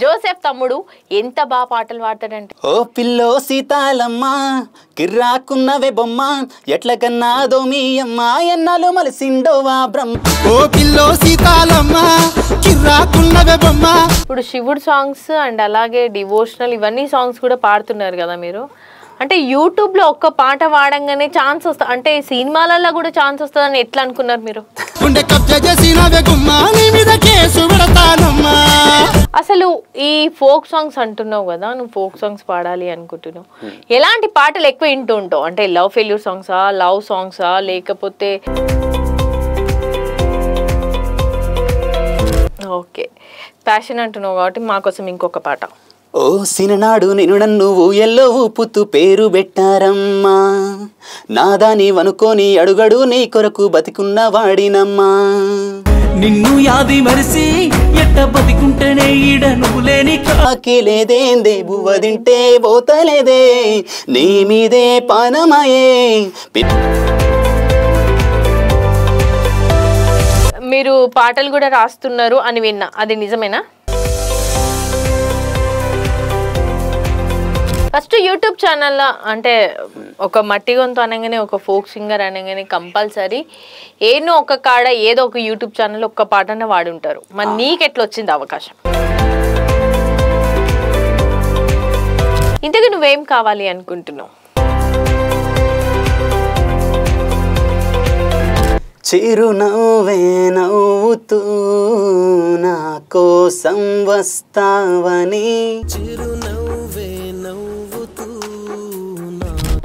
Joseph తమ్ముడు ఎంత బాగా పాటలు పాడతాడంటే ఓ పిల్లో సీతాలమ్మ కిర్రాకున్నవే బొమ్మ ఎట్లకన్నాదో మీ అమ్మ ఎన్నాళ్ళు మలిసిండోవా బ్రహ్మ. ఓ పిల్లో సీతాలమ్మ కిర్రాకున్నవే బొమ్మ. ఇప్పుడు శివుడు సాంగ్స్ అండ్ అలాగే డివోషనల్ ఇవన్నీ సాంగ్స్ కూడా పాడుతున్నారు కదా మీరు. అంటే యూట్యూబ్లో ఒక్క పాట పాడంగానే ఛాన్స్ వస్తా అంటే సినిమాలలో కూడా ఛాన్స్ వస్తుందని ఎట్లా అనుకున్నారు మీరు? అసలు ఈ ఫోక్ సాంగ్స్ అంటున్నావు కదా, నువ్వు ఫోక్ సాంగ్స్ పాడాలి అనుకుంటున్నావు, ఎలాంటి పాటలు ఎక్కువ వింటూ ఉంటావు? అంటే లవ్ ఫెయిల్యూర్ సాంగ్సా, లవ్ సాంగ్సా, లేకపోతే ఓకే ప్యాషన్ అంటున్నావు కాబట్టి మా కోసం ఇంకొక పాట. ఓ సిననాడు నేను నన్ను ఎల్లో ఊపుతూ పేరు పెట్టారమ్మా, నాదాని వనుకొని అడుగడు నీ కొరకు బతికున్న వాడినమ్మా. నిన్ను యాది మరిసి ఎట్ట బతికుంటేనే ఈడ నువ్వు లేని కాకిలేదేందే బువ్వ తింటే పోతలేదే నీ మీదే పానమాయే. మీరు పాటలు కూడా రాస్తున్నారు అని విన్నా, అది నిజమేనా? ఫస్ట్ యూట్యూబ్ ఛానల్లో అంటే ఒక మట్టి గొంతు అనగానే, ఒక ఫోక్ సింగర్ అనగానే కంపల్సరీ ఏదో ఒక కాడ ఏదో ఒక యూట్యూబ్ ఛానల్లో ఒక్క పాటనే వాడి ఉంటారు. మరి నీకెట్లా వచ్చింది అవకాశం? ఇంతకీ నువ్వేం కావాలి అనుకుంటున్నావు? చిరునవ్వే నవ్వుతూ నా కోసం వస్తావని,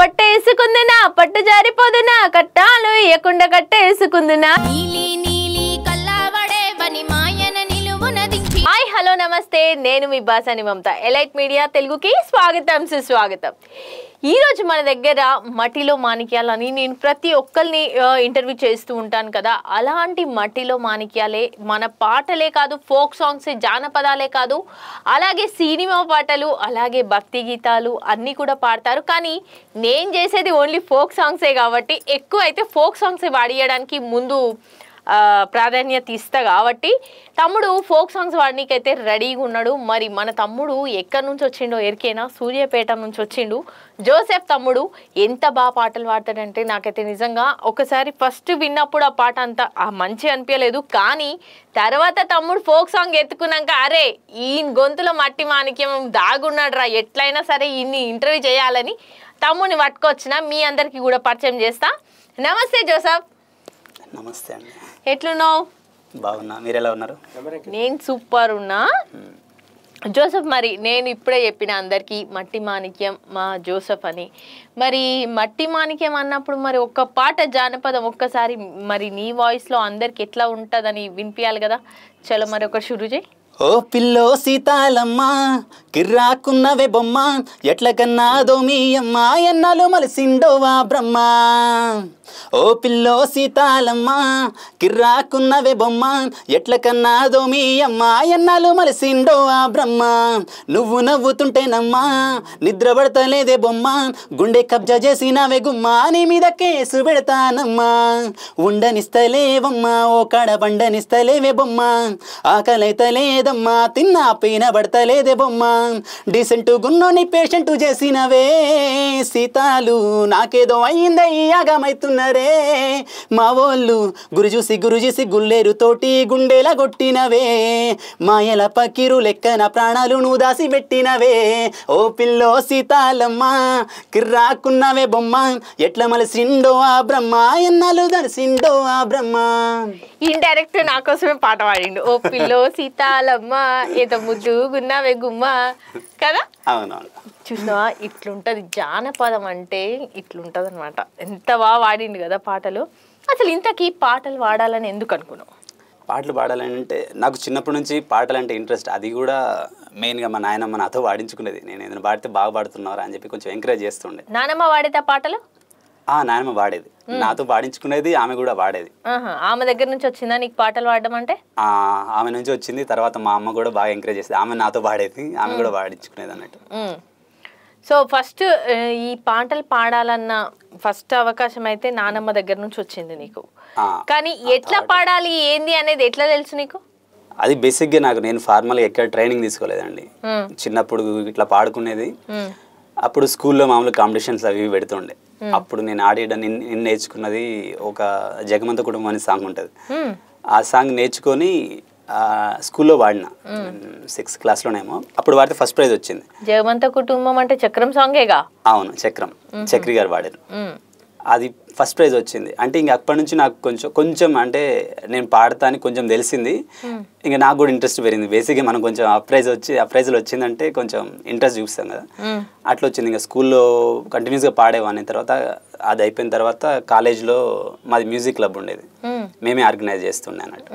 పట్టేసుకుందునా పట్టు జారిపోదునా కట్టాలు ఇయ్యకుండా కట్టేసుకుందునా. హాయ్ హలో నమస్తే, నేను మీ బాసాని మమత. ఎలైట్ మీడియా తెలుగుకి స్వాగతం సుస్వాగతం. ఈరోజు మన దగ్గర మట్టిలో మాణిక్యాలని నేను ప్రతి ఒక్కరిని ఇంటర్వ్యూ చేస్తూ ఉంటాను కదా, అలాంటి మట్టిలో మాణిక్యాలే మన పాటలే కాదు, ఫోక్ సాంగ్స్, జానపదాలే కాదు, అలాగే సినిమా పాటలు, అలాగే భక్తి గీతాలు అన్నీ కూడా పాడతారు. కానీ నేను చేసేది ఓన్లీ ఫోక్ సాంగ్సే కాబట్టి ఎక్కువ అయితే ఫోక్ సాంగ్సే పాడియడానికి ముందు ప్రాధాన్యత ఇస్తా కాబట్టి తమ్ముడు ఫోక్ సాంగ్స్ వాడనీకైతే రెడీగా ఉన్నాడు. మరి మన తమ్ముడు ఎక్కడి నుంచి వచ్చిండో ఎరికేనా? సూర్యాపేట నుంచి వచ్చిండు. జోసెఫ్ తమ్ముడు ఎంత బాగా పాటలు పాడతాడంటే నాకైతే నిజంగా ఒకసారి ఫస్ట్ విన్నప్పుడు ఆ పాట అంతా మంచి అనిపించలేదు, కానీ తర్వాత తమ్ముడు ఫోక్ సాంగ్ ఎత్తుకున్నాక అరే ఈ గొంతులో మట్టి మాణిక్యం దాగున్నాడు రా, ఎట్లయినా సరే ఇన్ని ఇంటర్వ్యూ చేయాలని తమ్ముడిని పట్టుకొచ్చిన మీ అందరికీ కూడా పరిచయం చేస్తా. నమస్తే జోసెఫ్. నమస్తే అండి. ఎట్లున్నావు? బాగున్నా, మీరు ఎలా ఉన్నారు? నేను సూపర్ ఉన్నా. జోసెఫ్, మరి నేను ఇప్పుడే చెప్పిన అందరికీ మట్టి మాణిక్యం మా జోసెఫ్ అని. మరి మట్టి మాణిక్యం అన్నప్పుడు మరి ఒక్క పాట జానపదం ఒక్కసారి మరి నీ వాయిస్లో అందరికి ఎట్లా ఉంటుందని వినిపించాలి కదా. చలో మరి ఒక షురు చేయి. ఓ పిల్లో సీతాలమ్మ కిర్రాకున్నవే బొమ్మ ఎట్లకన్నాదో మీ అమ్మ ఎన్నాళ్ళు మలిసిండోవా బ్రహ్మ. ఓ పిల్లో సీతాలమ్మ కిర్రాకున్నవే బొమ్మ ఎట్లకన్నాదో మీ అమ్మ ఎన్నాళ్ళు మలిసిండోవా బ్రహ్మ. నువ్వు నవ్వుతుంటేనమ్మా నిద్ర పడతలేదే బొమ్మ, గుండె కబ్జా చేసినవే గుమ్మ, నీ మీద కేసు పెడతానమ్మా. ఉండనిస్తలేవమ్మా ఓ కాడ బండనిస్తలేవే బొమ్మ, ఆకలైతలేదమ్మా తిన్నా పైన పడతలేదే బొమ్మ, డీసెంటు గున్నోని పేషెంటు చేసినవే సీతాలు నాకేదో అయ్యిందయ్యాగమైతున్నరే. మా వాళ్ళు గురుజూసి గుల్లేరు తోటి గుండెలా కొట్టినవే, మాయల పక్కిరు లెక్కన ప్రాణాలు నువ్వు దాసి పెట్టినవే. ఓ పిల్లో సీతాలమ్మ కిర్రాకున్నవే బొమ్మ ఎట్ల మలిసిండో ఆ బ్రహ్మ ఎన్నాళ్ళు దర్శిండో ఆ బ్రహ్మ. ఇండైరెక్ట్ నా కోసమే పాట పాడిండు. ఓ పిల్లో సీతాలమ్మ ఏదో ముద్దుగున్నావే గుమ్మ కదా. అవునవును, చూసినావా ఇట్లుంటది జానపదం అంటే, ఇట్లుంటది అనమాట. ఎంత బాగా వాడిండు కదా పాటలు. అసలు ఇంతకీ పాటలు పాడాలని ఎందుకు అనుకున్నావు? పాటలు పాడాలని అంటే నాకు చిన్నప్పటి నుంచి పాటలు అంటే ఇంట్రెస్ట్. అది కూడా మెయిన్గా మా నాయనమ్మ నాతో పాడించుకునేది. నేను ఏదైనా పాడితే బాగా పాడుతున్నారా అని చెప్పి కొంచెం ఎంకరేజ్ చేస్తుండే. నానమ్మ వాడేదా పాటలు? నాయనమ్మ పాడేది, నాతో పాడించుకునేది, ఆమె కూడా పాడేది. ఆమె దగ్గర నుంచి వచ్చిందా నీకు పాటలు పాడడం అంటే? ఆమె నుంచి వచ్చింది. తర్వాత మా అమ్మ కూడా బాగా ఎంకరేజ్ చేసేది, ఆమె నాతో పాడేది, ఆమె కూడా పాడించుకునేది అన్నట్టు. సో ఫస్ట్ ఈ పాటలు పాడాలన్న ఫస్ట్ అవకాశం అయితే నానమ్మ దగ్గర నుంచి వచ్చింది నీకు. కానీ ఎట్లా పాడాలి ఏంది అనేది ఎట్లా తెలుసు నీకు? అది బేసిక్గా నేను ఫార్మల్గా ఎక్కడ ట్రైనింగ్ తీసుకోలేదండి. చిన్నప్పుడు ఇట్లా పాడుకునేది. అప్పుడు స్కూల్లో మామూలు కాంపిటీషన్స్ అవి పెడుతుండే. అప్పుడు నేను ఆడేయడం నేర్చుకున్నది ఒక జగమంత కుటుంబం అనే సాంగ్ ఉంటుంది. ఆ సాంగ్ నేర్చుకొని స్కూల్లో వాడిన 6th క్లాస్లోనేమో. అప్పుడు వాడితే ఫస్ట్ ప్రైజ్ వచ్చింది. జగమంత కుటుంబం అంటే చక్రం సాంగేగా? అవును, చక్రి గారు వాడారు. అది ఫస్ట్ ప్రైజ్ వచ్చింది. అంటే ఇంక అప్పటి నుంచి నాకు కొంచెం అంటే నేను పాడతా అని కొంచెం తెలిసింది. ఇంకా నాకు కూడా ఇంట్రెస్ట్ పెరిగింది. బేసిక్గా మనం కొంచెం ఆ ప్రైజ్లో వచ్చిందంటే కొంచెం ఇంట్రెస్ట్ చూపిస్తాం కదా, అట్లా వచ్చింది. ఇంకా స్కూల్లో కంటిన్యూస్గా పాడేవాడిని. తర్వాత అది అయిపోయిన తర్వాత కాలేజ్లో మాది మ్యూజిక్ క్లబ్ ఉండేది, మేమే ఆర్గనైజ్ చేస్తుండే అన్నట్టు.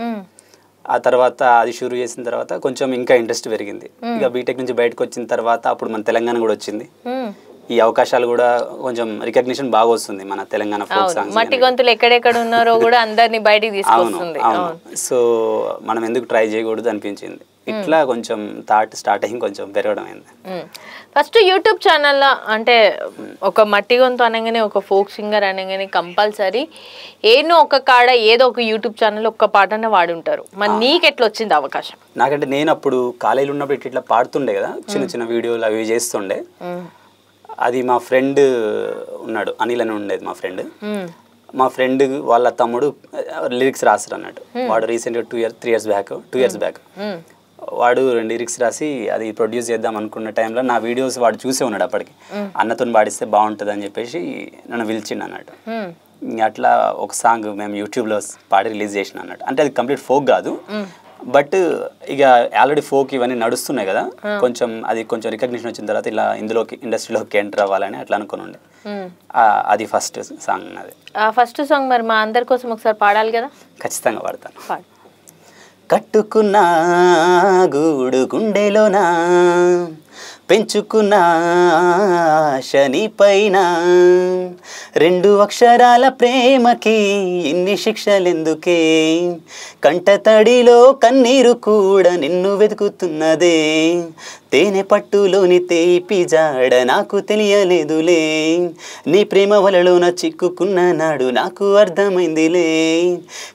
ఆ తర్వాత అది షురూ చేసిన తర్వాత కొంచెం ఇంకా ఇంట్రెస్ట్ పెరిగింది. ఇక బీటెక్ నుంచి బయటకు వచ్చిన తర్వాత అప్పుడు మన తెలంగాణ కూడా వచ్చింది. ఈ అవకాశాలు కూడా కొంచెం రికగ్నిషన్ బాగా వస్తుంది మన తెలంగాణ ఫోక్ సాంగ్స్. మట్టి గొంతులు ఎక్కడెక్కడ ఉన్నారో కూడా అందరినీ బయటికి తీసుకొస్తుంది. సో మనం ఎందుకు ట్రై చేయకూడదు అనిపించింది. ఇట్లా కొంచెం స్టార్ట్ అయ్యి కొంచెం పెరగడం అయింది. ఫస్ట్ యూట్యూబ్ ఛానల్లో అంటే ఒక మట్టి గొంతు అనగానే, ఒక ఫోక్ సింగర్ అనగానే కంపల్సరీ ఏదో ఒక కాడ ఏదో ఒక యూట్యూబ్ ఛానల్ ఒక్క పాటనే వాడి ఉంటారు. మరి నీకెట్లా వచ్చింది అవకాశం? నాకంటే నేను అప్పుడు కాలేజీలో ఉన్నప్పుడు ఇట్లా పాడుతుండే కదా, చిన్న చిన్న వీడియోలు అవి చేస్తుండే. అది మా ఫ్రెండ్ ఉన్నాడు, అనిల్ అని ఉండేది మా ఫ్రెండ్. మా ఫ్రెండ్ వాళ్ళ తమ్ముడు లిరిక్స్ రాస్తారు అన్నట్టు. వాడు రీసెంట్గా 2 ఇయర్స్ బ్యాక్ వాడు లిరిక్స్ రాసి అది ప్రొడ్యూస్ చేద్దాం అనుకున్న టైంలో నా వీడియోస్ వాడు చూసే ఉన్నాడు. అప్పటికి అన్నతో పాడిస్తే బాగుంటుంది అని చెప్పేసి నన్ను పిలిచిండు అన్నట్టు. అట్లా ఒక సాంగ్ మేము యూట్యూబ్లో పాడి రిలీజ్ చేసిన అన్నట్టు. అంటే అది కంప్లీట్ ఫోక్ కాదు, బట్ ఇక ఆల్రెడీ ఫోక్ ఇవన్నీ నడుస్తున్నాయి కదా, కొంచెం అది కొంచెం రికగ్నిషన్ వచ్చిన తర్వాత ఇలా ఇండస్ట్రీలోకి ఎంటర్ అవ్వాలని అట్లా అనుకుని ఉండే. అది ఫస్ట్ సాంగ్ అది. ఫస్ట్ సాంగ్ మరి మా అందరి కోసం ఒకసారి పాడాలి కదా? ఖచ్చితంగా పాడతాను. కట్టుకున్న గూడు గుండెలోనా పెంచుకున్న శని పైన 2 అక్షరాల ప్రేమకి ఇన్ని శిక్షలెందుకే, కంట తడిలో కన్నీరు కూడా నిన్ను వెతుకుతున్నదే, తేనె పట్టులోని తేపి జాడ నాకు తెలియలేదులే, నీ ప్రేమ వలలోన చిక్కుకున్న నాడు నాకు అర్థమైందిలే,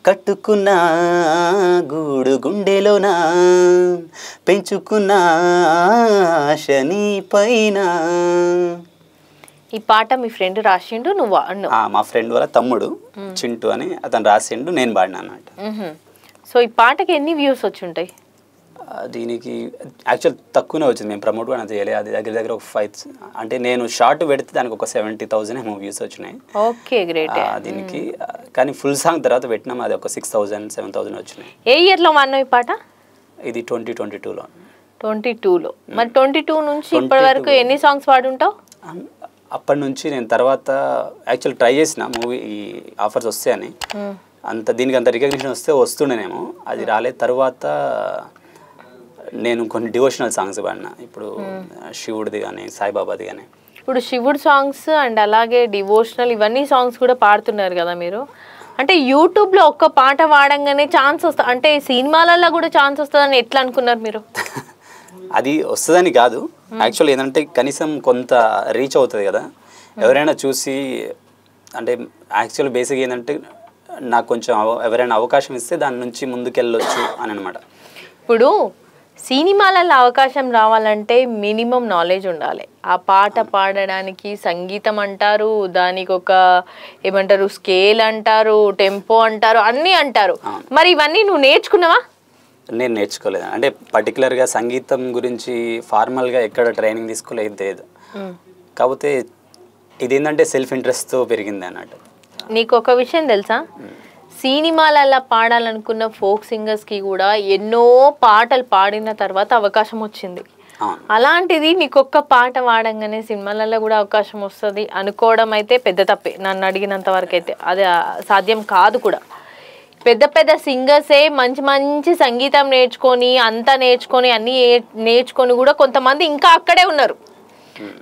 కట్టుకున్న గూడు గుండెలోనా పెంచుకున్న శని పైన. ఈ పాట మీ ఫ్రెండ్ రాసిండు, నువ్వు? మా ఫ్రెండ్ వాళ్ళ తమ్ముడు చింటూ అని అతను రాసిండు, నేను పాడినా అన్నట్టు. సో ఈ పాటకి ఎన్ని వ్యూస్ వచ్చి ఉంటాయి? దీనికి యాక్చువల్ తక్కువనే వచ్చింది, మేము ప్రమోట్ కూడా చేయలేదు. అది దగ్గర ఒక 5 అంటే నేను షార్ట్ పెడితే దానికి ఒక 70,000 ఏమో వ్యూస్ వచ్చినాయి. Okay, great. దీనికి కానీ ఫుల్ సాంగ్ తర్వాత పెట్టినాం, అది ఒక 6,000 7,000 వచ్చినాయి. ఏ ఇయర్లో వాడినావు ఈ పాట? ఇది 2022లో. 22లో. మరి 22 నుంచి ఇప్పటి వరకు ఎన్ని సాంగ్స్ పాడుంటావు? అప్పటి నుంచి నేను తర్వాత యాక్చువల్ ట్రై చేసిన మూవీ ఆఫర్స్ వస్తే అని, దీనికి అంత రికగ్నిషన్ వస్తుండేనేమో, అది రాలేదు. తర్వాత నేను కొన్ని డివోషనల్ సాంగ్స్ పాడినా, ఇప్పుడు శివుడిది కానీ సాయిబాబాది కానీ. ఇప్పుడు శివుడు సాంగ్స్ అండ్ అలాగే డివోషనల్ ఇవన్నీ సాంగ్స్ కూడా పాడుతున్నారు కదా మీరు. అంటే యూట్యూబ్లో ఒక్క పాట పాడంగానే ఛాన్స్ వస్తుంది, అంటే సినిమాలలో కూడా ఛాన్స్ వస్తుందని ఎట్లా అనుకున్నారు మీరు? అది వస్తుందని కాదు, యాక్చువల్ ఏంటంటే కనీసం కొంత రీచ్ అవుతుంది కదా, ఎవరైనా చూసి. అంటే యాక్చువల్ బేసిక్ ఏంటంటే నాకు కొంచెం ఎవరైనా అవకాశం ఇస్తే దాని నుంచి ముందుకెళ్ళొచ్చు అని అనమాట. ఇప్పుడు సినిమాలలో అవకాశం రావాలంటే మినిమం నాలెడ్జ్ ఉండాలి. ఆ పాట పాడడానికి సంగీతం అంటారు, దానికి ఒక ఏమంటారు స్కేల్ అంటారు, టెంపో అంటారు, అన్నీ అంటారు. మరి ఇవన్నీ నువ్వు నేర్చుకున్నావా? నేను నేర్చుకోలేదు. అంటే పర్టికులర్గా సంగీతం గురించి ఫార్మల్గా ఎక్కడ ట్రైనింగ్ తీసుకోలేదు. కాకపోతే ఇదేంటంటే సెల్ఫ్ ఇంట్రెస్ట్తో పెరిగింది అన్నట్టు. నీకు ఒక విషయం తెలుసా, సినిమాలలో పాడాలనుకున్న ఫోక్ సింగర్స్కి కూడా ఎన్నో పాటలు పాడిన తర్వాత అవకాశం వచ్చింది. అలాంటిది నీకు ఒక్క పాట పాడంగానే సినిమాలలో కూడా అవకాశం వస్తుంది అనుకోవడం అయితే పెద్ద తప్పే, నన్ను అడిగినంత వరకు అయితే. అది సాధ్యం కాదు కూడా. పెద్ద పెద్ద సింగర్సే మంచి మంచి సంగీతం నేర్చుకొని అంతా నేర్చుకొని అన్నీ నేర్చుకొని కూడా కొంతమంది ఇంకా అక్కడే ఉన్నారు.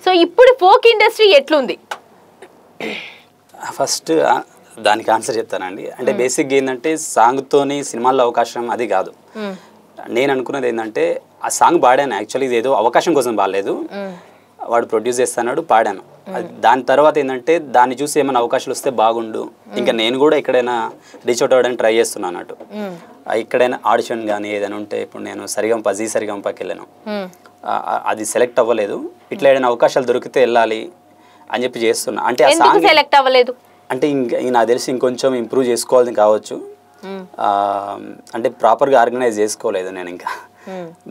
సో ఇప్పుడు ఫోక్ ఇండస్ట్రీ ఎట్లుంది? ఫస్ట్ దానికి ఆన్సర్ చెప్తానండి. అంటే బేసిక్గా ఏంటంటే సాంగ్తోని సినిమాల్లో అవకాశం అది కాదు. నేను అనుకున్నది ఏంటంటే ఆ సాంగ్ పాడాను, యాక్చువల్లీ ఇది ఏదో అవకాశం కోసం పాడలేదు. వాడు ప్రొడ్యూస్ చేస్తున్నాడు, పాడాను. దాని తర్వాత ఏంటంటే దాన్ని చూసి ఏమైనా అవకాశాలు వస్తే బాగుండు, ఇంకా నేను కూడా ఎక్కడైనా రీచ్ అవుట్ అవ్వడానికి ట్రై చేస్తున్నాను అన్నట్టు. ఎక్కడైనా ఆడిషన్ కానీ ఏదైనా ఉంటే, ఇప్పుడు నేను సరిగంపకి వెళ్ళాను, అది సెలెక్ట్ అవ్వలేదు, ఇట్లా ఏదైనా అవకాశాలు దొరికితే వెళ్ళాలి అని చెప్పి చేస్తున్నా. అంటే ఆ సాంగ్ సెలెక్ట్ అవ్వలేదు అంటే ఇంకా నాకు తెలిసి ఇంకొంచెం ఇంప్రూవ్ చేసుకోవాలని కావచ్చు, అంటే ప్రాపర్గా ఆర్గనైజ్ చేసుకోలేదు నేను ఇంకా.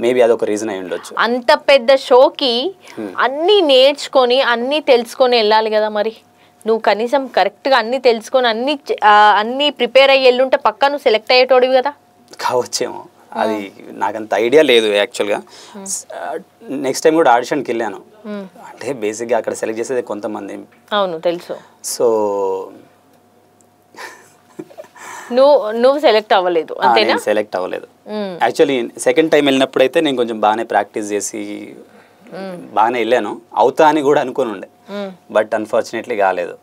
మేబీ అదొక రీజన్ అయి ఉండొచ్చు. అంత పెద్ద షోకి అన్నీ నేర్చుకొని అన్నీ తెలుసుకొని వెళ్ళాలి కదా, మరి నువ్వు కనీసం కరెక్ట్గా అన్నీ తెలుసుకొని అన్నీ ప్రిపేర్ అయ్యి వెళ్ళుంటే పక్కా నువ్వు సెలెక్ట్ అయ్యేటోడివి కదా. కావచ్చేమో, అది నాకంత ఐడియా లేదు యాక్చువల్గా. నెక్స్ట్ టైం కూడా ఆడిషన్కి వెళ్ళాను, అంటే బేసిక్గా అక్కడ సెలెక్ట్ చేసేది కొంతమంది. అవును తెలుసు. సో నువ్వు సెలెక్ట్ అవ్వలేదు అంతేనా? సెలెక్ట్ అవ్వలేదు. యాక్చువల్లీ సెకండ్ టైం వెళ్ళినప్పుడు అయితే నేను కొంచెం బాగానే ప్రాక్టీస్ చేసి బాగానే వెళ్ళాను, అవుతా అని కూడా అనుకుని ఉండే, బట్ అన్ఫార్చునేట్లీ కాలేదు.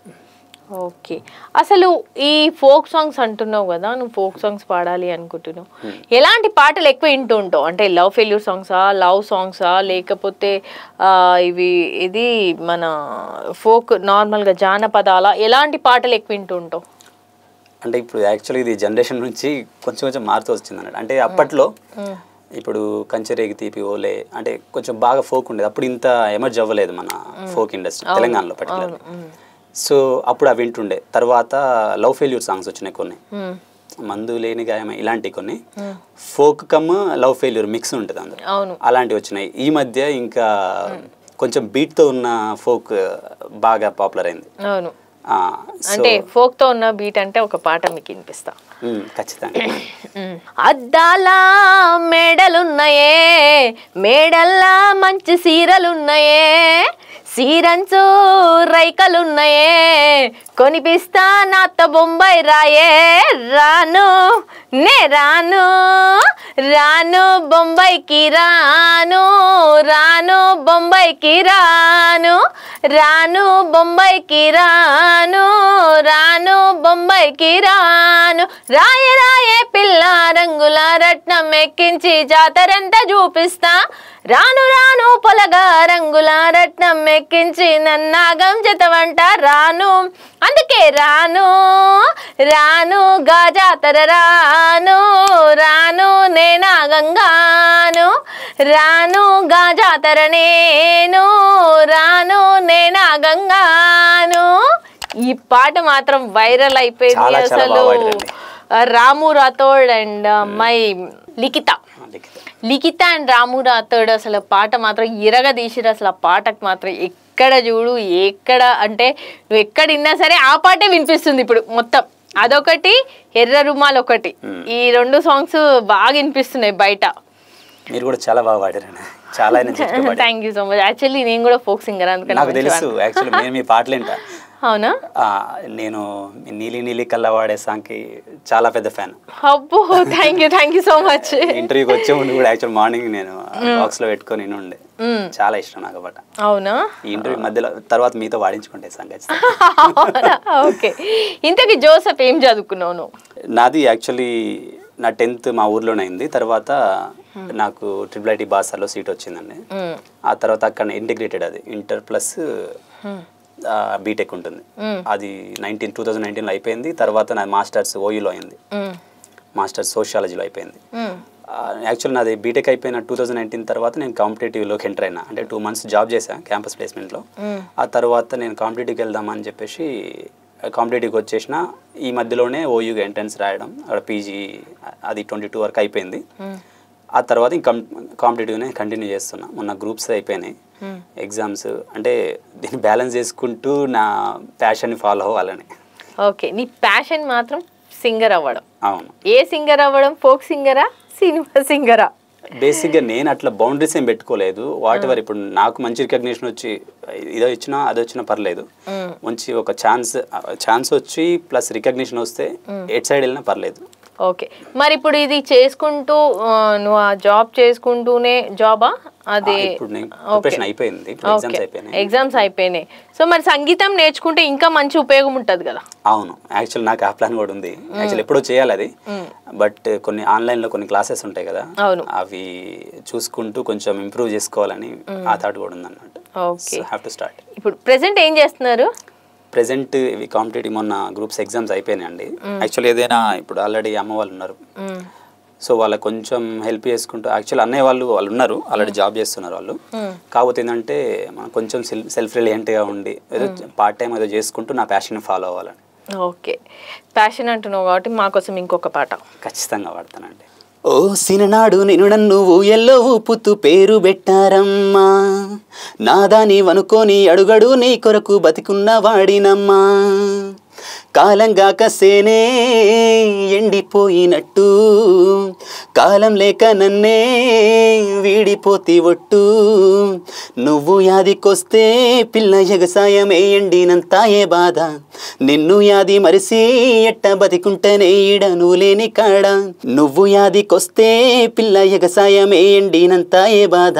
ఓకే, అసలు ఈ ఫోక్ సాంగ్స్ అంటున్నావు కదా, నువ్వు ఫోక్ సాంగ్స్ పాడాలి అనుకుంటున్నావు, ఎలాంటి పాటలు ఎక్కువ వింటూ ఉంటావు? అంటే లవ్ ఫెయిల్యూర్ సాంగ్సా, లవ్ సాంగ్సా, లేకపోతే ఇది మన ఫోక్ నార్మల్గా జానపదాలా, ఎలాంటి పాటలు ఎక్కువ వింటూ ఉంటావు? అంటే ఇప్పుడు యాక్చువల్లీ ఇది జనరేషన్ నుంచి కొంచెం మారుతూ వచ్చింది అన్నట్టు. అంటే అప్పట్లో ఇప్పుడు కంచెరేగి తీపి ఓలే అంటే కొంచెం బాగా ఫోక్ ఉండేది, అప్పుడు ఇంత ఎమర్జ్ అవ్వలేదు మన ఫోక్ ఇండస్ట్రీ తెలంగాణలో పర్టికులర్. సో అప్పుడు అవి వింటుండే. తర్వాత లవ్ ఫెయిల్యూర్ సాంగ్స్ వచ్చినాయి కొన్ని, మందు లేని గాయమే, ఇలాంటివి కొన్ని folk come love failure mix ఉంటుంది అందులో, అలాంటివి వచ్చినాయి. ఈ మధ్య ఇంకా కొంచెం బీట్తో ఉన్న ఫోక్ బాగా పాపులర్ అయింది. అంటే ఫోక్ తో ఉన్న బీట్ అంటే ఒక పాట మీకు వినిపిస్తా. ఖచ్చితంగా. అద్దాల మేడలున్నాయే, మేడల్లా మంచి సీరలున్నాయే, సీరంచు రైకలున్నాయే, కొనిపిస్తా నాత బొంబాయి రాయే, రాను నే రాను రాను బొంబాయికి రాను, రాను బొంబాయికి రాను, రాను బొంబాయికి రాను, రాను బొంబాయికి రాను, రాయ రాయే పిల్ల రంగుల రత్నం ఎక్కించి జాతరంతా చూపిస్తా, రాను రాను పొలగా రంగుల రత్నం ఎక్కించి నన్నాగం జతవంట రాను, అందుకే రాను రాను గా జాతర రాను, రాను నేనాగంగాను, రాను గా జాతర నేను, రాను నేనాగంగాను. ఈ పాట మాత్రం వైరల్ అయిపోయింది అసలు. రాము రాథోడ్ అండ్ అమ్మాయి లిఖిత అండ్ రాము రాథోడ్ అసలు పాట మాత్రం ఇరగ తీసిరు. అసలు ఆ పాటకు మాత్రం ఎక్కడ చూడు, ఎక్కడ అంటే నువ్వు ఎక్కడ విన్నా సరే ఆ పాటే వినిపిస్తుంది ఇప్పుడు మొత్తం. అదొకటి, ఎర్ర రుమాల్ ఒకటి, ఈ రెండు సాంగ్స్ బాగా వినిపిస్తున్నాయి బయట. మీరు కూడా చాలా బాగా పాడారు, చాలా thank you so much. Actually నేను కూడా ఫోక్ సింగర్, అందుకని నాకు తెలుసు. యాక్చువల్లీ నేను మీ పాటలు వింటా. అవునా? నేను నీలి నీలి కల్లా వాడే సాంగ్కి చాలా పెద్ద ఫ్యాన్. అబ్బో, థ్యాంక్ యూ సో మచ్. ఇంటర్వ్యూకి వచ్చే ముందు కూడా యాక్చువల్ మార్నింగ్ నేను బాక్స్ లో పెట్టుకొని ఉండే, చాలా ఇష్టం నాకు పాట. అవునా? ఈ ఇంటర్వ్యూ మధ్యలో తర్వాత మీతో వాడించుకుంటే సాంగ్. ఓకే, ఇంతకీ జోసెఫ్ ఏం చదువుకున్నావు నువ్వు? నాది యాక్చువల్లీ నా 10th మా ఊర్లోనే అయింది. తర్వాత నాకు IIIT బాసర్లో సీట్ వచ్చిందండి. ఆ తర్వాత అక్కడ ఇంటిగ్రేటెడ్, అది ఇంటర్ ప్లస్ బీటెక్ ఉంటుంది. అది 2019లో అయిపోయింది. తర్వాత నా మాస్టర్స్ ఓయూలో అయింది, మాస్టర్స్ సోషియాలజీలో అయిపోయింది. యాక్చువల్ నాది బీటెక్ అయిపోయిన 2019 తర్వాత నేను కాంపిటేటివ్లోకి ఎంటర్ అయినా. అంటే 2 months జాబ్ చేశాను క్యాంపస్ ప్లేస్మెంట్లో. ఆ తర్వాత నేను కాంపిటేటివ్కి వెళ్దామని చెప్పేసి కాంపిటేటివ్కి వచ్చేసిన. ఈ మధ్యలోనే ఓయూకి ఎంట్రన్స్ రాయడం, అక్కడ పీజీ అది 22 వరకు అయిపోయింది. ఆ తర్వాత ఇంకా కాంపిటేటివ్నే కంటిన్యూ చేస్తున్నా. మొన్న గ్రూప్స్ అయిపోయినాయి ఎగ్జామ్స్. అంటే దీన్ని బ్యాలెన్స్ చేసుకుంటూ నా ప్యాషన్ని ఫాలో అవ్వాలని. ఓకే, నీ ప్యాషన్ మాత్రం సింగర్ అవ్వడం. అవును. ఏ సింగర్ అవ్వడం? ఫోక్ సింగరా, సినిమా సింగరా? బేసిక్గా నేను అట్లా బౌండరీస్ ఏం పెట్టుకోలేదు. వాట్ ఎవర్, ఇప్పుడు నాకు మంచి రికగ్నిషన్ వచ్చి ఇదో ఇచ్చినా అది వచ్చినా పర్లేదు. మంచి ఒక ఛాన్స్ వచ్చి ప్లస్ రికగ్నిషన్ వస్తే ఎట్ సైడ్ వెళ్ళినా పర్లేదు. ఓకే, మరి ఇప్పుడు ఇది చేసుకుంటూ నువ్వు ఆ జాబ్ చేసుకుంటూనే జాబా అది ఇప్పుడు ప్రిపరేషన్ అయిపోయింది, ఎగ్జామ్స్ అయిపోయినాయి. ఎగ్జామ్స్ అయిపోయినాయి. సో మరి సంగీతం నేర్చుకుంటే ఇంకా మంచి ఉపయోగం ఉంటుంది కదా? అవును, యాక్చువల్ నాకు ఆ ప్లాన్ కూడా ఉంది. యాక్చువల్ ఎప్పుడో చేయాలి అది, బట్ కొన్ని ఆన్లైన్లో కొన్ని క్లాసెస్ ఉంటాయి కదా, అవి చూసుకుంటూ కొంచెం ఇంప్రూవ్ చేసుకోవాలని ఆ థాట్ కూడా ఉంది అన్నమాట. Okay, have to start. ఇప్పుడు ప్రెసెంట్ ఏం చేస్తున్నారు? ప్రెసెంట్ ఇవి కాంపిటేటివ్ మొన్న గ్రూప్స్ ఎగ్జామ్స్ అయిపోయినాయండి. యాక్చువల్ ఏదైనా ఇప్పుడు ఆల్రెడీ అమ్మ వాళ్ళు ఉన్నారు, సో వాళ్ళకి కొంచెం హెల్ప్ చేసుకుంటూ, యాక్చువల్ అన్నయ్య వాళ్ళు ఉన్నారు, ఆల్రెడీ జాబ్ చేస్తున్నారు వాళ్ళు. కాకపోతే ఏంటంటే మనం కొంచెం సెల్ఫ్ రిలయంట్గా ఉండి ఏదో పార్ట్ టైం ఏదో చేసుకుంటూ నా ప్యాషన్ ఫాలో అవ్వాలని. ఓకే, ప్యాషన్ అంటున్నావు కాబట్టి మా కోసం ఇంకొక పాట. ఖచ్చితంగా పాడతానండి. ఓ సిననాడు నేను నన్ను ఊయల్లో ఊపుతూ పేరు పెట్టారమ్మా, నాదాని వనుకొని అడుగడు నీ కొరకు బతికున్న వాడినమ్మా, కాలంగా కసేనే ఎండిపోయినట్టు, కాలం లేక నన్నే వీడిపోతి ఒట్టు, నువ్వు యాదికొస్తే పిల్ల ఎగసాయమే ఎండినంతాయే బాధ, నిన్ను యాది మరిసి ఎట్ట బతికుంటనే ఈడ నువ్వు లేని కాడ, నువ్వు యాదికొస్తే పిల్ల ఎగసాయమే ఎండినంతాయే బాధ,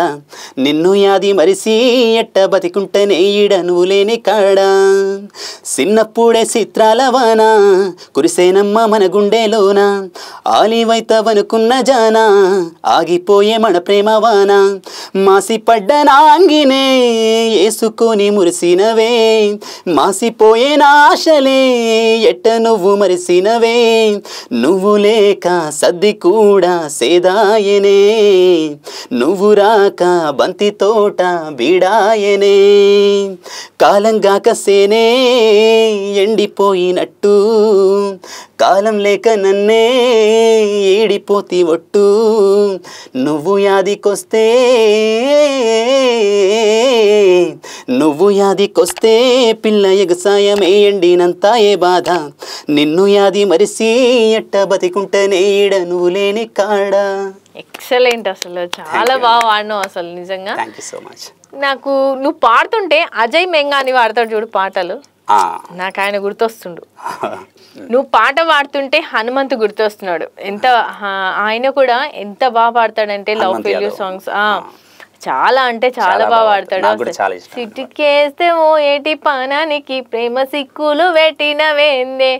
నిన్ను యాది మరిసి ఎట్ట బతికుంటనే ఈడ నువ్వు లేని కాడ, చిన్నప్పుడే చిత్రాల వాన కురిసేనమ్మ మన గుండెలోన, ఆలివైతవనుకున్న జాన ఆగిపోయే మన ప్రేమ వాన, మాసిపడ్డ నా అంగినే ఏసుకొని మురిసినవే, మాసిపోయే నా ఆశలే ఎట్ట నువ్వు మరిసినవే, నువ్వు లేక సద్ది కూడా సేదాయనే, నువ్వు రాక బంతి తోట బీడాయనే, కాలంగా కసేనే ఎండిపోయినట్టు, కాలం లేక నన్నే ఏడిపోతి ఒట్టు, నువ్వు యాదికొస్తే పిల్ల ఎగసాయమే ఎండినంతాయే బాధ, నిన్ను యాది మరిసి ఎట్ట బతికుంటనే ఈడ నువ్వు లేని కాడ. ఎక్సలెంట్, అసలు చాలా బాగా వాడినావు అసలు నిజంగా. Thank you so much. నాకు నువ్వు పాడుతుంటే అజయ్ మెంగాని వాడతాడు చూడు పాటలు, నాకు ఆయన గుర్తొస్తుండు. నువ్వు పాట పాడుతుంటే హనుమంతు గుర్తొస్తున్నాడు. ఎంత ఆయన కూడా ఎంత బాగా పాడతాడంటే లవ్ ఫెయిల్యూర్ సాంగ్స్ చాలా అంటే చాలా బాగా పాడతాడు. సిటికేస్తే ఓ ఏటి పానానికి ప్రేమ సిక్కులు పెట్టిన వేందే,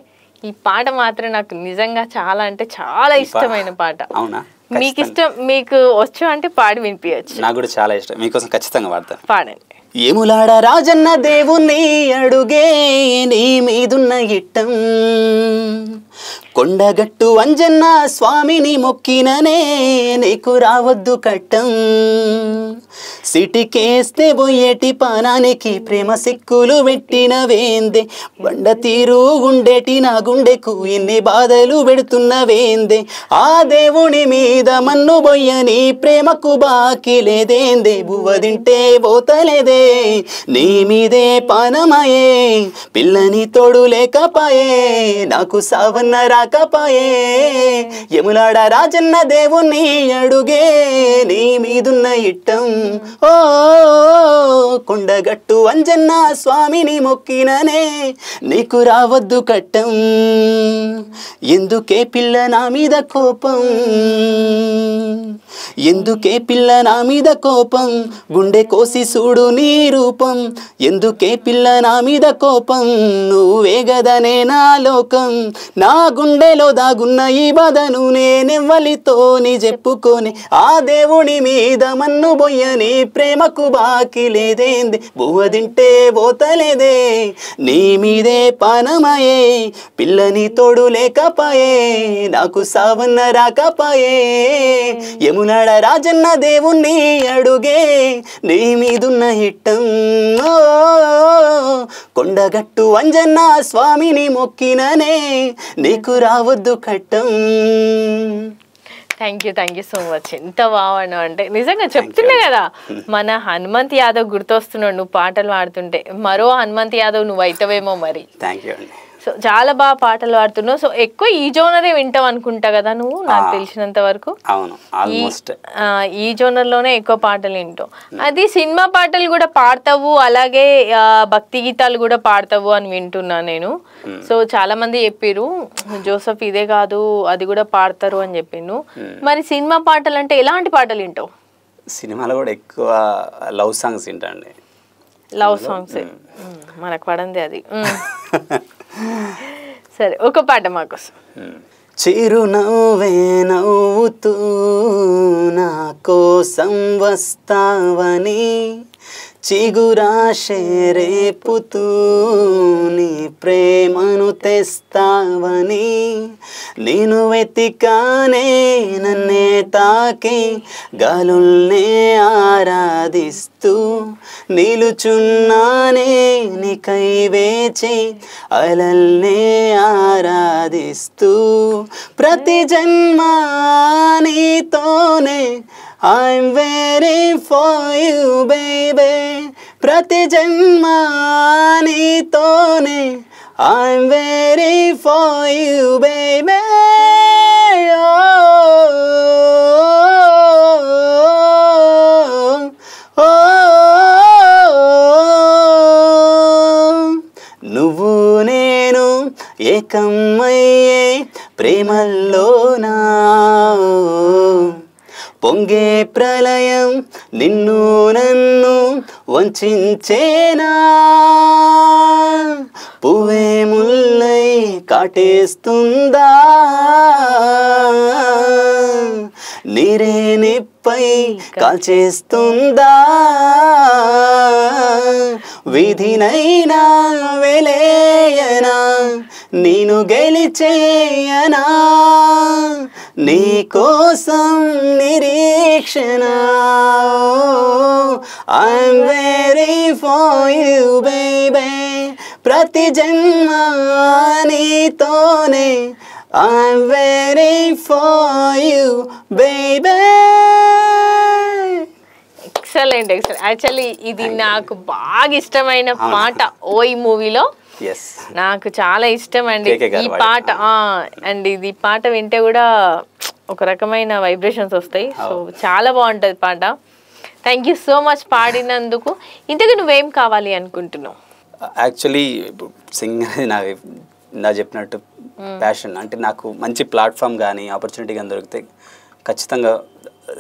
ఈ పాట మాత్రం నాకు నిజంగా చాలా అంటే చాలా ఇష్టమైన పాట. మీకు ఇష్టం, మీకు వచ్చు అంటే పాడి వినిపించచ్చు. నాకు కూడా చాలా ఇష్టం, మీకోసం ఖచ్చితంగా పాడతాను. పాడండి. ఏములాడ రాజన్న దేవుణ్ణి అడుగే నీ మీదున్న ఇట్టం, కొండగట్టు అంజన్న స్వామిని మొక్కిననే నీకు రావద్దు కట్టం, సిటికేస్తే బొయ్యేటి పానానికి ప్రేమ సిక్కులు పెట్టిన వేందే, బండ తీరు గుండెటి నా గుండెకు ఇన్ని బాధలు పెడుతున్న వేందే, ఆ దేవుని మీద మన్ను బొయ్యని ప్రేమకు బాకీ లేదేందే, బువ్వ తింటే పోతలేదే నీ మీదే పానమాయే, పిల్లని తోడు లేకపాయే నాకు సావన్న రాకపాయే, యములాడ రాజన్న దేవుణ్ణి అడుగే నీ మీదున్న ఇట్టం, ఓ కొండగట్టు అంజన్న స్వామిని మొక్కిననే నీకు రావద్దు కట్టం, ఎందుకే పిల్ల నా మీద కోపం, ఎందుకే పిల్ల నా మీద కోపం, గుండె కోసి చూడు నీ రూపం, ఎందుకే పిల్ల నా మీద కోపం, నువ్వే గదనే నా లోకం, నా గుండెలో దాగున్న ఈ బాధను నేనెవ్వలితోని చెప్పుకొని, ఆ దేవుని మీద మన్ను బొయ్యని ప్రేమకు బాకీ లేదేంది, బువ్వ తింటే పోతలేదే నీ మీదే పానమాయే, పిల్లని తోడు లేకపాయే నాకు సావన్న రాకపాయే, యమునాడ రాజన్న దేవుణ్ణి అడుగే నీ మీదున్న ఇట్టం, కొండగట్టు అంజన్న స్వామిని మొక్కిననే నీకు రావద్దు కట్టం. Thank you so much. ఎంత బాగున్నావు అంటే నిజంగా చెప్తున్నా కదా, మన హనుమంత్ యాదవ్ గుర్తొస్తున్నాడు నువ్వు పాటలు పాడుతుంటే. మరో హనుమంత్ యాదవ్ నువ్వు అవుతావేమో మరి. థ్యాంక్ యూ అండి. సో చాలా బాగా పాటలు పాడుతున్నావు. సో ఎక్కువ ఈ జోనరే వింటావు అనుకుంటా కదా నువ్వు, నాకు తెలిసినంత వరకు. అవును, ఆల్మోస్ట్ ఈ జోనర్ లోనే ఎక్కువ పాటలు వింటావు. అది సినిమా పాటలు కూడా పాడతావు, అలాగే భక్తి గీతాలు కూడా పాడతావు అని వింటున్నా నేను. సో చాలా మంది చెప్పారు జోసెఫ్ ఇదే కాదు అది కూడా పాడతారు అని చెప్పిండు. మరి సినిమా పాటలు అంటే ఎలాంటి పాటలు వింటావు? సినిమాలో కూడా ఎక్కువ లవ్ సాంగ్స్ వింటాండి. లవ్ సాంగ్స్ మనకు పడంది అది. సరే ఒక పాట మాకోసం. చిరునవ్వే నవ్వుతూ నా కోసం వస్తావని, చిగురాశే రేపుతూ నీ ప్రేమను తెస్తావని, నేను వెతికానే నన్నే తాకి గాలుల్నే ఆరాధిస్తూ, నిలుచున్నానే నీకై వేచి అలల్నే ఆరాధిస్తూ, ప్రతి జన్మ నీతోనే I'm waiting for you baby, ప్రతి జన్మ నీతోనే I'm waiting for you baby. నువ్వు నేను ఏకమయ్యే ప్రేమల్లోనా, పొంగే ప్రళయం నిన్ను నన్ను వంచేనా, పువ్వే ముల్లై కాటేస్తుందా, నీరే నిప్పై కాల్చేస్తుందా, విధినైనా వెలేయనా నేను గెలిచేయనా, నీ కోసం నిరీక్షణ, I'm waiting for you baby, ప్రతి జన్మ నీతోనే I'm waiting for you baby. Excellent excellent. Actually ఇది నాకు బాగా ఇష్టమైన పాట ఓయ్ మూవీలో. నాకు చాలా ఇష్టం అండి ఈ పాట. అండ్ ఇది పాట వింటే కూడా ఒక రకమైన వైబ్రేషన్స్ వస్తాయి. సో చాలా బాగుంటుంది పాట. థ్యాంక్ యూ సో మచ్ పాడినందుకు. ఇంతకు నువ్వేం కావాలి అనుకుంటున్నావు? యాక్చువల్లీ సింగర్ నా చెప్పినట్టు ప్యాషన్. అంటే నాకు మంచి ప్లాట్ఫామ్ కానీ ఆపర్చునిటీ కానీ దొరికితే ఖచ్చితంగా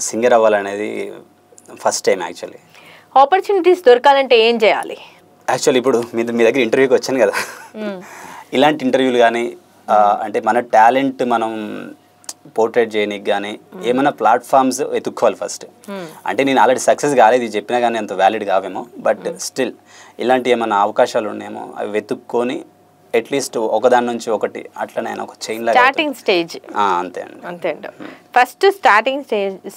సింగర్ అవ్వాలనేది ఫస్ట్ టైం. యాక్చువల్లీ ఆపర్చునిటీస్ దొరకాలంటే ఏం చేయాలి? యాక్చువల్లీ ఇప్పుడు మీ దగ్గర ఇంటర్వ్యూకి వచ్చాను కదా, ఇలాంటి ఇంటర్వ్యూలు కానీ అంటే మన టాలెంట్ మనం పోర్ట్రేట్ చేయడానికి కానీ ఏమైనా ప్లాట్ఫామ్స్ వెతుక్కోవాలి ఫస్ట్. అంటే నేను ఆల్రెడీ సక్సెస్ కాలేదు చెప్పినా కానీ అంత వ్యాలిడ్ కావేమో, బట్ స్టిల్ ఇలాంటి ఏమైనా అవకాశాలు ఉన్నాయేమో అవి వెతుక్కొని అట్లీస్ట్ ఒకదాని నుంచి ఒకటి అట్లా నేను ఒక చైన్ లాగా స్టార్టింగ్ స్టేజ్. అంతే అండి, అంతే అండి. ఫస్ట్ స్టార్టింగ్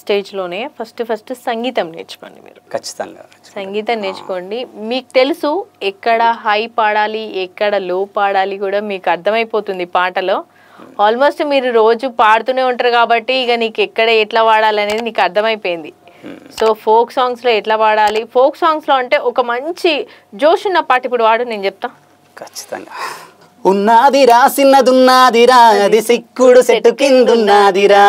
స్టేజ్లోనే ఫస్ట్ సంగీతం నేర్చుకోండి. మీరు ఖచ్చితంగా సంగీతం నేర్చుకోండి. మీకు తెలుసు ఎక్కడ హై పాడాలి ఎక్కడ లో పాడాలి కూడా మీకు అర్థమైపోతుంది పాటలో. ఆల్మోస్ట్ మీరు రోజు పాడుతూనే ఉంటారు కాబట్టి ఇక నీకు ఎక్కడ ఎట్లా పాడాలి అనేది నీకు అర్థమైపోయింది. సో ఫోక్ సాంగ్స్లో ఎట్లా పాడాలి, ఫోక్ సాంగ్స్లో అంటే ఒక మంచి జోష్ ఉన్న పాట ఇప్పుడు వాడు, నేను చెప్తా. ఖచ్చితంగా. ఉన్నదిరా సిన్నదున్నదిరా అది సిక్కుడు సెట్టు కిందున్నదిరా,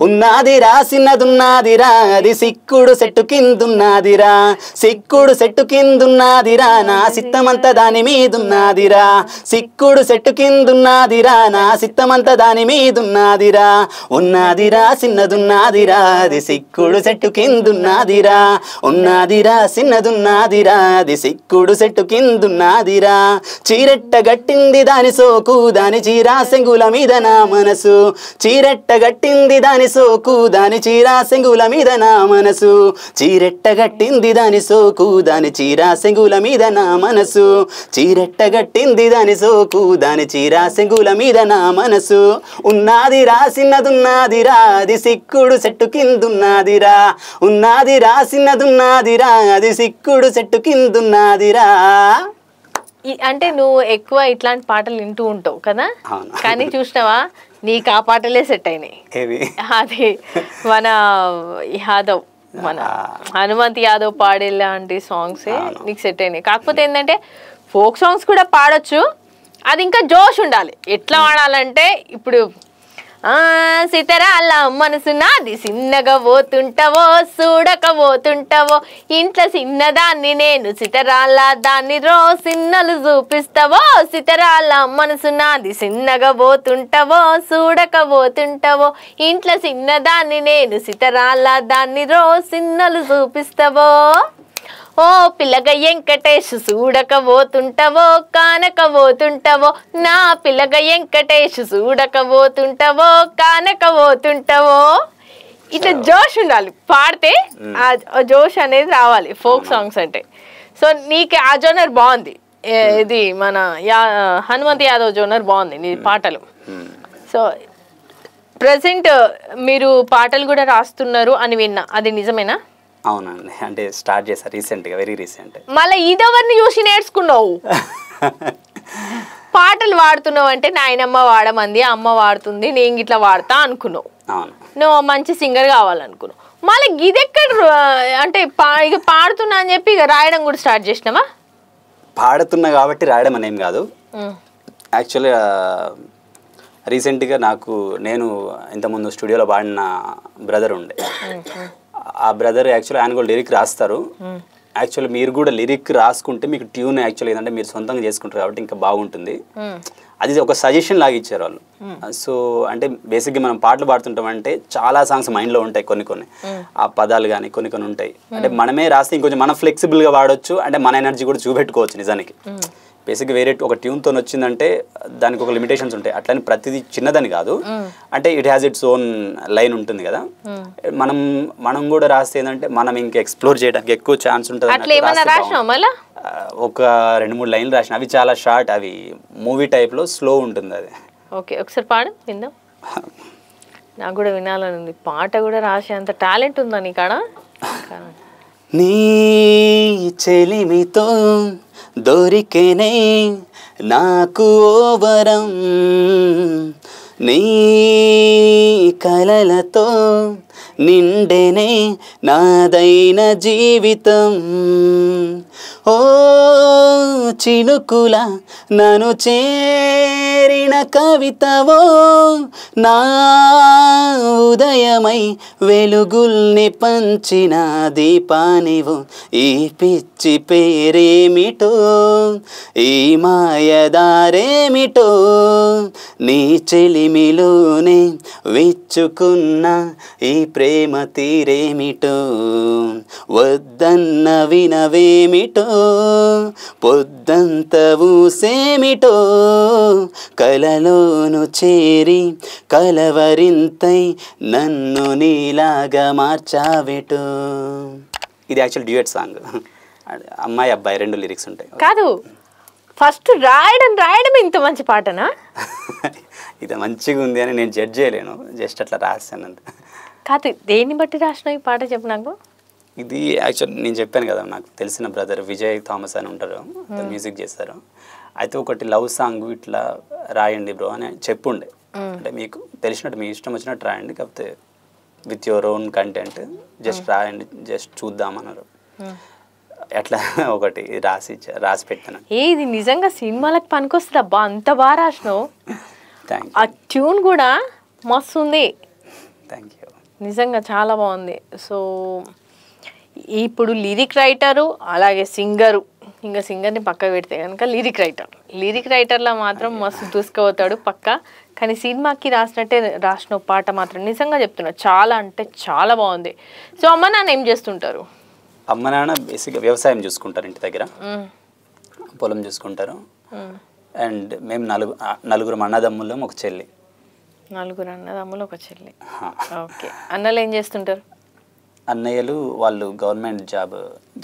ఉన్నదిరా సిన్నదున్నదిరా అది సిక్కుడు సెట్టు కిందున్నదిరా, సిక్కుడు సెట్టు కిందున్నదిరా నా సిత్తమంతా దాని మీదున్నదిరా, సిక్కుడు సెట్టు కిందున్నదిరా నా సిత్తమంతా దాని మీదున్నదిరా, ఉన్నదిరా సిన్నదున్నదిరా అది సిక్కుడు సెట్టు కిందున్నదిరా, ఉన్నదిరా సిన్నదున్నదిరా అది సిక్కుడు సెట్టు కిందున్నదిరా, చీరెట్ట గట్టింది దాని సోకు దాని చీరా సెంగుల మీద నా మనసు, చీరెట్ట గట్టింది దాని సోకు దాని చీరా సెంగుల మీద నా మనసు, చీరెట్ట గట్టింది దాని సోకు దాని చీరా సెంగుల మీద నా మనసు, చీరెట్ట గట్టింది దాని సోకు దాని చీరా సెంగుల మీద నా మనసు, ఉన్నదిరా సిన్నదున్నదిరా అది సిక్కుడు సెట్టు కిందున్నదిరా, ఉన్నదిరా సిన్నదున్నదిరా అది సిక్కుడు సెట్టు కిందున్నదిరా. అంటే నువ్వు ఎక్కువ ఇట్లాంటి పాటలు వింటూ ఉంటావు కదా, కానీ చూసినావా నీకు ఆ పాటలే సెట్ అయినాయి. అది మన యాదవ్, మన హనుమంత్ యాదవ్ పాడే లాంటి సాంగ్సే నీకు సెట్ అయినాయి. కాకపోతే ఏంటంటే ఫోక్ సాంగ్స్ కూడా పాడొచ్చు, అది ఇంకా జోష్ ఉండాలి. ఎట్లా పాడాలంటే ఇప్పుడు సితరాల మనసు నాది చిన్నగా పోతుంటావో చూడకపోతుంటావో ఇంట్లో చిన్నదాన్ని నేను సితరాల దాన్ని సిన్నలు చూపిస్తావో సితరాల మనసు నాది చిన్నగా పోతుంటావో చూడకపోతుంటావో ఇంట్లో చిన్నదాన్ని నేను సితరాల దాన్ని సిన్నలు చూపిస్తావో ఓ పిల్లగ వెంకటేష్ చూడకపోతుంటావో కానకపోతుంటావో నా పిల్లగ వెంకటేష్ చూడకపోతుంటావో కానకపోతుంటావో ఇట్లా జోష్ ఉండాలి పాడితే ఆ జోష్ అనేది రావాలి ఫోక్ సాంగ్స్ అంటే సో నీకు ఆ జోనర్ బాగుంది ఇది మన హనుమంత్ యాదవ్ జోనర్ బాగుంది నీ పాటలు సో ప్రెసెంట్ మీరు పాటలు కూడా రాస్తున్నారు అని విన్నా అది నిజమేనా అవునండి అంటే స్టార్ట్ చేశారు రీసెంట్గా వెరీ రీసెంట్ మళ్ళీ ఇదెవరిని చూసి నేర్చుకున్నావు పాటలు వాడుతున్నావు అంటే నాయనమ్మ వాడమంది అమ్మ వాడుతుంది నేను ఇట్లా వాడతా అనుకున్నావు నువ్వు మంచి సింగర్ కావాలనుకున్నావు మళ్ళీ ఇదెక్కడ అంటే ఇక పాడుతున్నా అని చెప్పి ఇక రాయడం కూడా స్టార్ట్ చేసినావా పాడుతున్నా కాబట్టి రాయడం అనేం కాదు యాక్చువల్గా రీసెంట్గా నేను ఇంతకుముందు స్టూడియోలో పాడిన బ్రదర్ ఉండే ఆ బ్రదర్ యాక్చువల్లీ ఆయన కూడా లిరిక్ రాస్తారు యాక్చువల్లీ మీరు కూడా లిరిక్ రాసుకుంటే మీకు ట్యూన్ యాక్చువల్లీ ఏంటంటే మీరు సొంతంగా చేసుకుంటారు కాబట్టి ఇంకా బాగుంటుంది అది ఒక సజెషన్ లాగా ఇచ్చారు వాళ్ళు సో అంటే బేసిక్గా మనం పాటలు పాడుతుంటాం అంటే చాలా సాంగ్స్ మైండ్లో ఉంటాయి కొన్ని ఆ పదాలు కానీ కొన్ని ఉంటాయి అంటే మనమే రాస్తే ఇంకొంచెం మనం ఫ్లెక్సిబుల్గా వాడచ్చు అంటే మన ఎనర్జీ కూడా చూపెట్టుకోవచ్చు నిజానికి బేసిక్గా వేరే ఒక ట్యూన్తో వచ్చిందంటే దానికి ఒక లిమిటేషన్స్ ఉంటాయి అట్లని ప్రతిదీ చిన్నదని కాదు అంటే it has its own line ఉంటుంది కదా మనం కూడా రాస్తే ఏంటంటే మనం ఇంకా ఎక్స్ప్లోర్ చేయడానికి ఎక్కువ ఛాన్స్ ఉంటుంది ఒక 2-3 లైన్లు రాసిన అవి చాలా షార్ట్ అవి మూవీ టైప్లో స్లో ఉంటుంది అది ఓకే ఒకసారి పాడు విందాం నాకు కూడా వినాలని ఉంది పాట కూడా రాసే అంత టాలెంట్ ఉందా నీ కాడ నీ చెలిమితో దొరికేనే నాకు ఓ వరం నీ కలలతో నిండేనే నాదైన జీవితం ఓ చినుకుల నన్ను చేరిన కవితవో నా ఉదయమై వెలుగుల్ని పంచిన దీపానివో ఈ పిచ్చి పేరేమిటో ఈ మాయదారేమిటో నీ చెలిమిలోనే విచ్చుకున్న ఈ ప్రేమ తీరేమిటో వద్దన్న వినవేమిటో పొద్దంత ఊసేమిటో కలలోను చేరి కలవరింతై నన్ను నీలాగా మార్చావేటో ఇది యాక్చువల్ డ్యూయట్ సాంగ్ అమ్మాయి అబ్బాయి 2 లిరిక్స్ ఉంటాయి కాదు ఫస్ట్ రాయడం ఇంత మంచి పాటనా ఇది మంచిగా ఉంది అని నేను జడ్జ్ చేయలేను జస్ట్ అట్లా రాశాను అంత కాదు దేన్ని బట్టి రాసిన ఈ పాట చెప్పు నాకు ఇది యాక్చువల్ నేను చెప్పాను కదా నాకు తెలిసిన బ్రదర్ విజయ్ థామస్ అని ఉంటారు మ్యూజిక్ చేస్తారు అయితే ఒకటి లవ్ సాంగ్ ఇట్లా రాయండి బ్రో అని చెప్పుండే అంటే మీకు తెలిసినట్టు మీ ఇష్టం వచ్చినట్టు రాయండి కాకపోతే with your own content just రాయండి జస్ట్ చూద్దామన్నారు అట్లా ఒకటి రాసి పెట్టాను ఇది నిజంగా సినిమాలకు పనికొస్తుంది అబ్బా అంత బాగా రాసినావు థ్యాంక్ ఆ ట్యూన్ కూడా మస్తు ఉంది థ్యాంక్ యూ నిజంగా చాలా బాగుంది సో ఇప్పుడు లిరిక్ రైటరు అలాగే సింగరు ఇంకా సింగర్ని పక్క పెడితే కనుక లిరిక్ రైటర్లో మాత్రం మస్తు దూసుకుపోతాడు పక్క కానీ సినిమాకి రాసిన పాట మాత్రం నిజంగా చెప్తున్నా చాలా అంటే చాలా బాగుంది సో అమ్మ నాన్న ఏం చేస్తుంటారు అమ్మ నాన్న బేసిక్గా వ్యవసాయం చూసుకుంటారు ఇంటి దగ్గర పొలం చూసుకుంటారు అండ్ మేము నలుగురు అన్నదమ్ములం ఒక చెల్లి ఓకే అన్నలు ఏం చేస్తుంటారు అన్నయ్యలు వాళ్ళు గవర్నమెంట్ జాబ్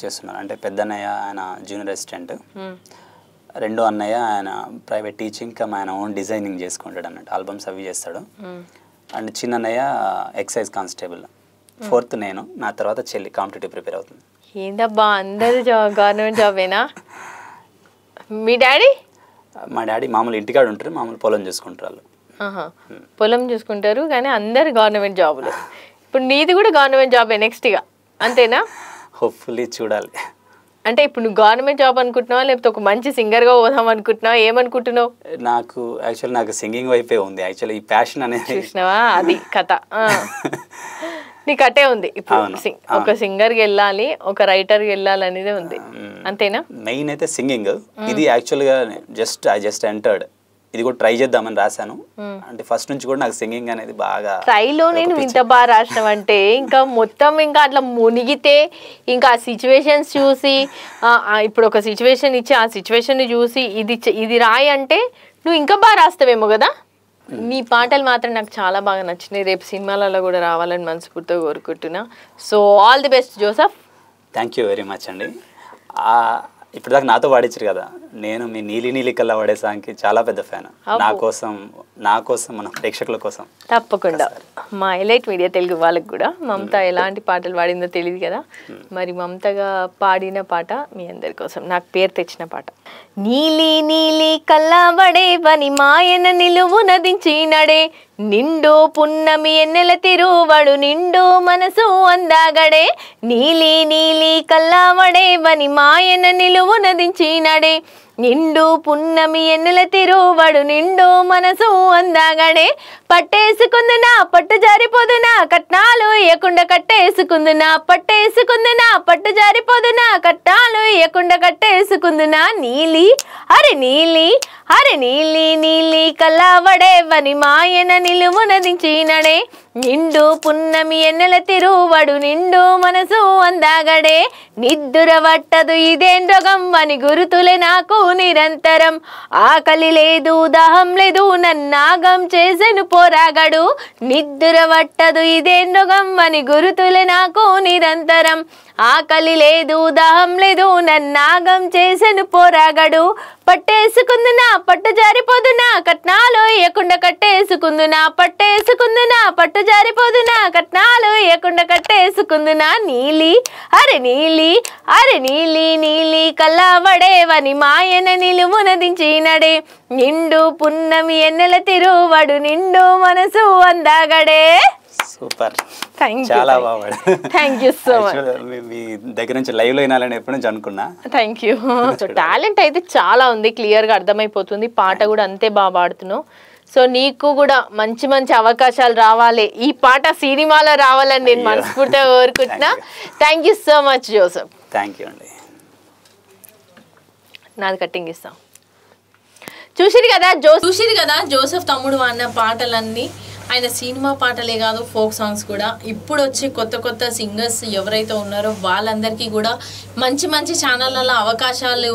చేస్తున్నారు అంటే పెద్దన్నయ్య ఆయన జూనియర్ అసిస్టెంట్ రెండో అన్నయ్య ఆయన ప్రైవేట్ టీచింగ్ ఆయన ఓన్ డిజైనింగ్ చేసుకుంటాడు అన్నట్టు ఆల్బమ్స్ అవి చేస్తాడు అండ్ చిన్న అన్నయ్య ఎక్సైజ్ కానిస్టేబుల్ 4th నేను నా తర్వాత చెల్లి కాంపిటేటివ్ ప్రిపేర్ అవుతుంది ఏందబ్బా అందరు గవర్నమెంట్ జాబేనా మీ డాడీ మా డాడీ మామూలు ఇంటికాడ ఉంటారు మామూలు పొలం చూసుకుంటారు వాళ్ళు పొలం చూసుకుంటారు కానీ అందరు గవర్నమెంట్ జాబులు ఇప్పుడు నీది కూడా గవర్నమెంట్ జాబే నెక్స్ట్ ఇక అంతేనా హోప్ఫుల్లీ చూడాలి అంటే ఇప్పుడు నువ్వు గవర్నమెంట్ జాబ్ అనుకుంటున్నావా లేకపోతే ఒక మంచి సింగర్గా పోదాం అనుకుంటున్నావా, ఏమనుకుంటున్నావు? నాకు సింగింగ్ వైపే ఉంది యాక్చువల్లీ, ఈ ప్యాషన్ అనేది. చూసినావా, అది కథ. నీకు అటే ఉంది ఇప్పుడు, ఒక సింగర్కి వెళ్ళాలి, ఒక రైటర్కి వెళ్ళాలి అనేది ఉంది, అంతేనా? మెయిన్ అయితే సింగింగ్. ఇది యాక్చువల్గా ఐ జస్ట్ ఎంటర్డ్, ఇది కూడా ట్రై చేద్దామని రాశాను. అంటే ఫస్ట్ నుంచి కూడా నాకు సింగింగ్ అనేది బాగా ట్రైలో నేను ఇంత బాగా రాసినావు అంటే ఇంకా మొత్తం ఇంకా అట్లా మునిగితే ఇంకా ఆ సిచ్యువేషన్స్ చూసి ఇప్పుడు ఒక సిచ్యువేషన్ ఇచ్చి ఆ సిచ్యువేషన్ని చూసి ఇది రాయి అంటే నువ్వు ఇంకా బాగా రాస్తావేమో కదా. నీ పాటలు మాత్రం నాకు చాలా బాగా నచ్చినాయి. రేపు సినిమాలలో కూడా రావాలని మనస్ఫూర్తిగా కోరుకుంటున్నా. So all the best Joseph. Thank you very much అండి. ఇప్పుడు దాకా నాతో పాడించారు కదా, నేను మీ నీలి నీలి కల్లా పాడే సాంగ్కి చాలా పెద్ద ఫ్యాన్. నా కోసం మన ప్రేక్షకుల కోసం తప్పకుండా మా ఎలైట్ మీడియా తెలుగు వాళ్ళకి కూడా మమత ఎలాంటి పాటలు పాడిందో తెలియదు కదా, మరి మమతగా పాడిన పాట మీ అందరి కోసం, నాకు పేరు తెచ్చిన పాట. నీలి నీలి కల్లావడే వని మాయన నిలువు నదించినడే, నిండు పున్నమి ఎన్నెల తిరువడు నిండు మనసు అందాగడే, నీలి నీలి కల్లావడే వని మాయన నిలువు నదించినడే, నిండు పున్నమి ఎన్నెల తిరువడు నిండు మనసు అందాగడే, పట్టేసుకుందునా పట్టు జారిపోదునా కట్నాలు ఇయ్యకుండా కట్టేసుకుందునా, పట్టేసుకుందునా పట్టు జారిపోదునా కట్నాలు ఇయ్యకుండా కట్టేసుకుందునా, నీలి అరే నీలి అరే నీలి నీలి కల్లావడే వని మాయన నిలువు నదించినడే, నిండు పున్నమి ఎన్నెల తిరువడు నిండు మనసు అందాగడే, నిద్దుర పట్టదు ఇదేం రోగం అని గురుతులే నాకు నిరంతరం, ఆకలి లేదు దాహం లేదు నన్నాగం చేసెను పోరాగడు, నిద్దుర పట్టదు ఇదేం రోగం అని గురుతులే నాకు నిరంతరం, ఆకలి లేదు దాహం లేదు నన్నాగం చేసెను పోరాగడు, పట్టేసుకుందునా పట్టు జారిపోదునా కట్నాలు ఇయ్యకుండా కట్టేసుకుందునా, పట్టేసుకుందునా పట్టు జారిపోదునా కట్నాలు ఇయ్యకుండా కట్టేసుకుందునా, నీలి అరే నీలి అరే నీలి నీలి కల్లావడే వని మాయన నిలువు నదించినడే, నిండు పున్నమి ఎన్నెల తిరువడు నిండు మనసు అందాగడే. సూపర్, చాలా బాగా. Thank you so much. మీ దగ్గర నుంచి లైవ్ లో వినాలని ఎప్పటి నుంచి అనుకున్నా. Thank you. టాలెంట్ అయితే చాలా ఉంది, క్లియర్ గా అర్థమైపోతుంది, పాట కూడా అంతే బాగా పాడుతున్నావు. సో నీకు కూడా మంచి మంచి అవకాశాలు రావాలి, ఈ పాట సినిమాలో రావాలని నేను మనస్ఫూర్తిగా కోరుకుంటున్నా. Thank you so much Joseph. Thank you అండి. నాది కట్టింగ్ ఇస్తాం. చూసిరు కదా జోసఫ్ తమ్ముడు అన్న పాటలన్నీ ఆయన సినిమా పాటలే కాదు, ఫోక్ సాంగ్స్ కూడా. ఇప్పుడు వచ్చే కొత్త సింగర్స్ ఎవరైతే ఉన్నారో వాళ్ళందరికీ కూడా మంచి మంచి ఛానళ్ళలో అవకాశాలు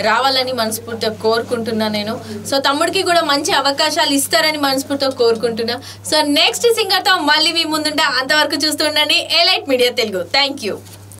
రావాలని మనస్ఫూర్తిగా కోరుకుంటున్నా నేను. సో తమ్ముడికి కూడా మంచి అవకాశాలు ఇస్తారని మనస్ఫూర్తిగా కోరుకుంటున్నా. సో నెక్స్ట్ సింగర్తో మళ్ళీ మీ ముందుంటా, అంతవరకు చూస్తూ ఉండండి elite media Telugu. Thank you.